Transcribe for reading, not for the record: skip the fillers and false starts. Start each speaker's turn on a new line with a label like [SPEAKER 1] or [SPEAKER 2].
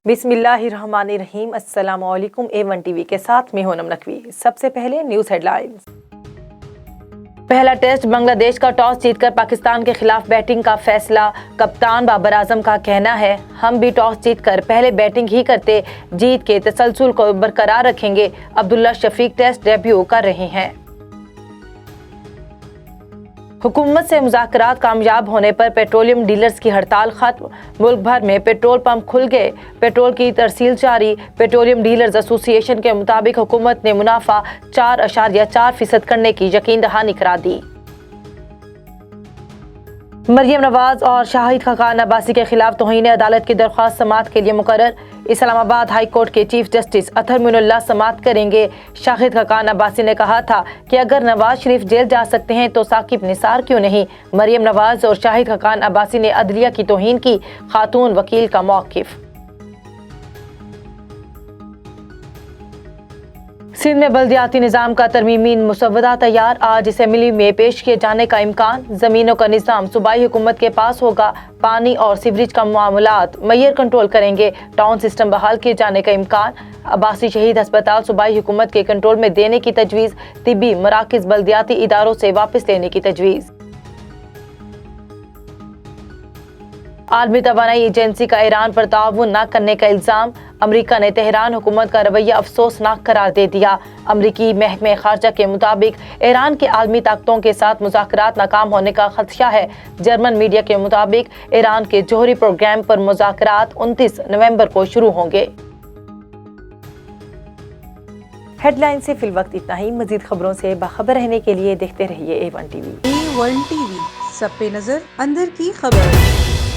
[SPEAKER 1] बिस्मिल्लाहिर्रहमानिर्रहीम। अस्सलाम वालेकुम। A1 टीवी के साथ मैं हूं नकवी। सबसे पहले न्यूज़ हेडलाइंस। पहला टेस्ट बांग्लादेश का टॉस जीतकर पाकिस्तान के खिलाफ बैटिंग का फैसला। कप्तान बाबर आजम का कहना है, हम भी टॉस जीतकर पहले बैटिंग ही करते, जीत के तसलसल को बरकरार रखेंगे। अब्दुल्ला शफीक टेस्ट डेब्यू कर रहे हैं। हुकूमत से मुज़ाकरात कामयाब होने पर पेट्रोलियम डीलर्स की हड़ताल खत्म। मुल्क भर में पेट्रोल पंप खुल गए, पेट्रोल की तरसील जारी। पेट्रोलियम डीलर्स एसोसिएशन के मुताबिक हुकूमत ने मुनाफा 4.4% करने की यकीन दहानी करा दी। मरियम नवाज और शाहिद खकान अब्बासी के खिलाफ तौहीन अदालत की दरख्वास्त समाअत के लिए मुकर्रर। इस्लामाबाद हाई कोर्ट के चीफ जस्टिस अतहर मोइनुल्लाह समाअत करेंगे। शाहिद खकान अब्बासी ने कहा था कि अगर नवाज शरीफ जेल जा सकते हैं तो साकिब निसार क्यों नहीं। मरियम नवाज और शाहिद खकान अब्बासी ने अदलिया की तौहीन की, खातून वकील का मौक़िफ़। सिंध में बल्दियाती निज़ाम का तरमीमी मुसव्वदा तैयार, आज असेंबली में पेश किए जाने का इम्कान। ज़मीनों का निज़ाम सूबाई हुकूमत के पास होगा, पानी और सीवरेज का मामलात मेयर कंट्रोल करेंगे। टाउन सिस्टम बहाल किए जाने का इम्कान। अब्बासी शहीद अस्पताल सूबाई हुकूमत के कंट्रोल में देने की तजवीज़। तिब्बी मराकिज़ बल्दियाती इदारों से वापस लेने की तजवीज़। आलमी तवानाई एजेंसी का ईरान पर ताउन न करने का इल्ज़ाम। अमरीका ने तेहरान हुकूमत का रवैया अफसोसनाक करार दे दिया। अमरीकी महकमे खारजा के मुताबिक ईरान के आलमी ताकतों के साथ मुज़ाकरात नाकाम होने का खदशा है। जर्मन मीडिया के मुताबिक ईरान के जोहरी प्रोग्राम पर मुज़ाकरात 29 नवंबर को शुरू होंगे। हेडलाइन से फिलवक्त इतना ही। मजीद खबरों से बाखबर रहने के लिए देखते रहिए A1 टीवी।
[SPEAKER 2] A1 टीवी, सब पे नजर, अंदर की खबर।